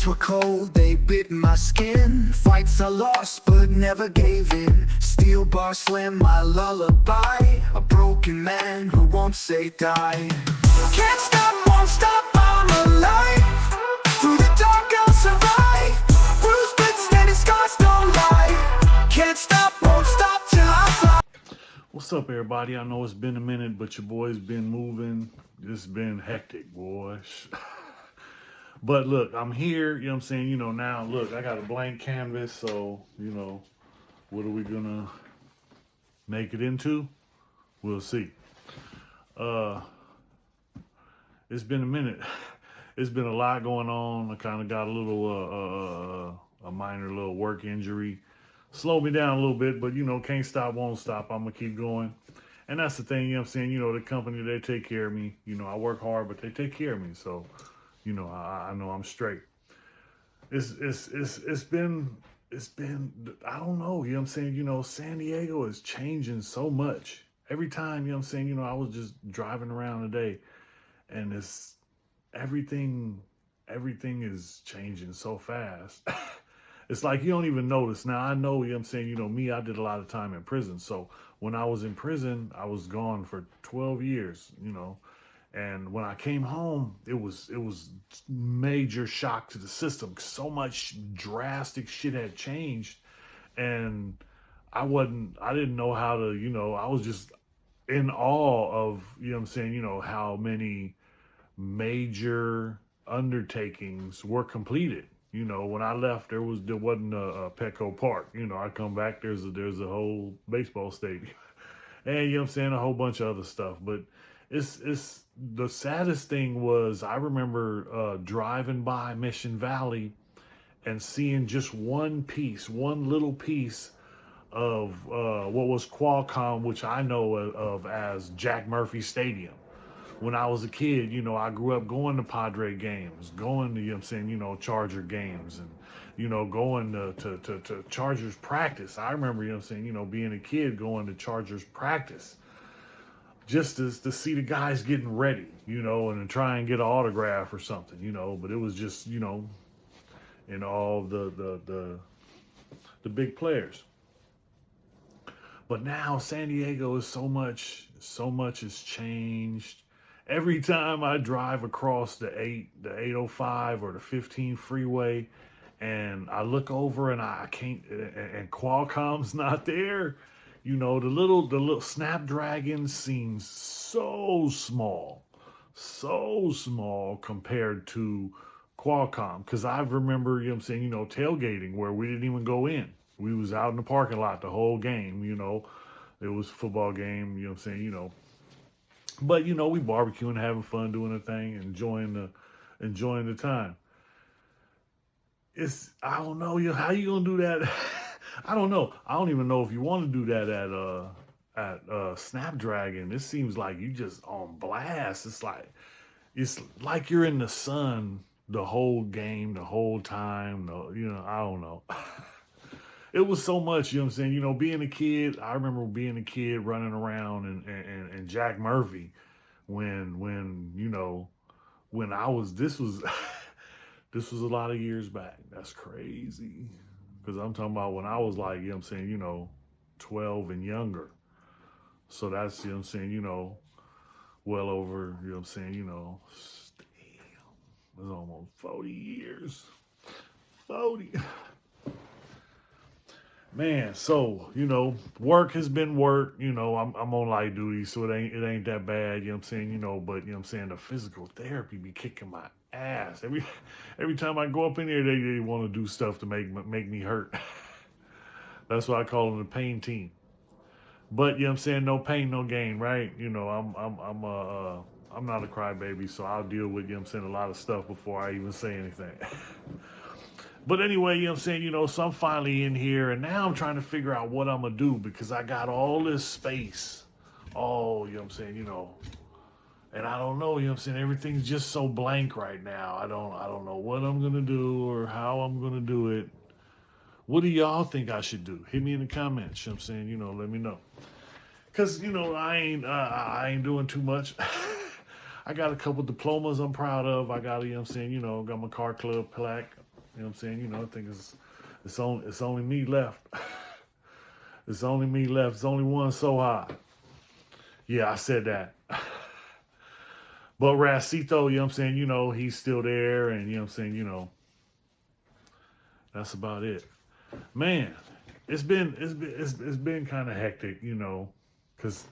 were cold, they bit my skin. Fights I lost, but never gave in. Steel bar slam, my lullaby. A broken man who won't say die. Can't stop, won't stop, I'm alive. Through the dark I'll survive. Bruised but standing scars don't lie. Can't stop, won't stop till I fly. What's up, everybody? I know it's been a minute, but your boy's been moving. It's been hectic, boys. But look, I'm here, you know what I'm saying? Now, look, I got a blank canvas, so, what are we gonna make it into? We'll see. It's been a minute. It's been a lot going on. I kind of got a little, a minor little work injury. Slowed me down a little bit, but, can't stop, won't stop. I'm gonna keep going. And that's the thing, you know what I'm saying? The company, they take care of me. I work hard, but they take care of me, so... I know I'm straight. It's been I don't know, you know what I'm saying? San Diego is changing so much. Every time, you know what I'm saying, I was just driving around today and everything is changing so fast. It's like you don't even notice. Now I know, you know what I'm saying, me, I did a lot of time in prison. So when I was in prison, I was gone for 12 years, And when I came home, it was major shock to the system. So much drastic shit had changed, and I didn't know how to, I was just in awe of, what I'm saying, how many major undertakings were completed. When I left, there wasn't a Petco Park. I come back, there's a whole baseball stadium, and what I'm saying, a whole bunch of other stuff, but. It's the saddest thing was I remember driving by Mission Valley and seeing just one little piece of what was Qualcomm, which I know of as Jack Murphy Stadium. When I was a kid, I grew up going to Padre games, going to, Charger games, and, going to Chargers practice. I remember, being a kid going to Chargers practice. Just to see the guys getting ready, and try and get an autograph or something, but it was just, in all the big players. But now San Diego is so much has changed. Every time I drive across the 805 or the 15 freeway, and I look over and I can't, and Qualcomm's not there. The little Snapdragon seems so small compared to Qualcomm. Because I remember, tailgating where we didn't even go in. We was out in the parking lot the whole game, It was a football game, But, we barbecuing, having fun, doing the thing, enjoying the time. I don't know, how you gonna do that? I don't know. I don't even know if you want to do that at Snapdragon. It seems like you just on blast. It's like you're in the sun the whole game, the whole time. I don't know. It was so much, you know what I'm saying? Being a kid, I remember being a kid running around and Jack Murphy when I was, this was a lot of years back. That's crazy. Because I'm talking about when I was like, 12 and younger. So that's, well over, damn, it was almost 40 years. 40. Man, so, work has been work, I'm on light duty, so it ain't that bad, but, the physical therapy be kicking my ass. Every time I go up in there, they want to do stuff to make me hurt. That's why I call them the pain team. But, no pain, no gain, right? I'm not a crybaby, so I'll deal with, a lot of stuff before I even say anything. But anyway, so I'm finally in here, and now I'm trying to figure out what I'm going to do because I got all this space. Oh, and I don't know, everything's just so blank right now. I don't know what I'm going to do or how I'm going to do it. What do y'all think I should do? Hit me in the comments, let me know. Because, I ain't doing too much. I got a couple diplomas I'm proud of. I got, got my car club plaque. You know what I'm saying? You know, I think it's only me left. It's only me left. It's only one so high. Yeah, I said that. But Racito, you know what I'm saying? You know, he's still there, and you know what I'm saying? You know, that's about it. Man, it's been kind of hectic, you know, because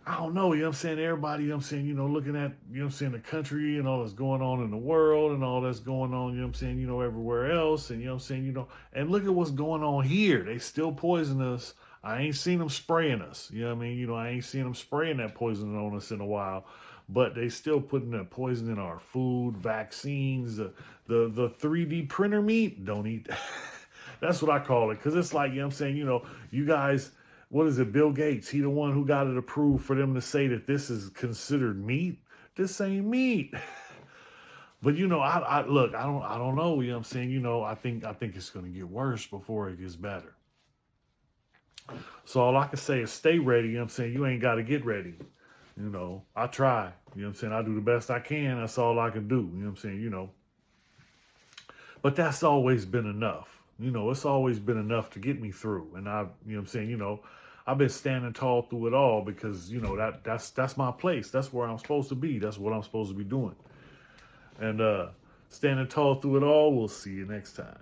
I don't know, you know what I'm saying? Everybody, you know what I'm saying, you know, looking at, you know what I'm saying, the country and all that's going on in the world and all that's going on, you know what I'm saying, you know, everywhere else. And you know what I'm saying, you know, and look at what's going on here. They still poison us. I ain't seen them spraying us. You know what I mean? You know, I ain't seen them spraying that poison on us in a while. But they still putting that poison in our food, vaccines, the 3D printer meat. Don't eat that. That's what I call it. Because it's like, you know what I'm saying, you know, you guys, what is it, Bill Gates? He the one who got it approved for them to say that this is considered meat. This ain't meat. But you know, I look, I don't know. You know what I'm saying? You know, I think it's gonna get worse before it gets better. So all I can say is stay ready. You know what I'm saying? You ain't got to get ready. You know, I try. You know what I'm saying? I do the best I can. That's all I can do. You know what I'm saying? You know. But that's always been enough. You know, it's always been enough to get me through. And you know what I'm saying? You know, I've been standing tall through it all because, you know, that's my place. That's where I'm supposed to be. That's what I'm supposed to be doing. And standing tall through it all, we'll see you next time.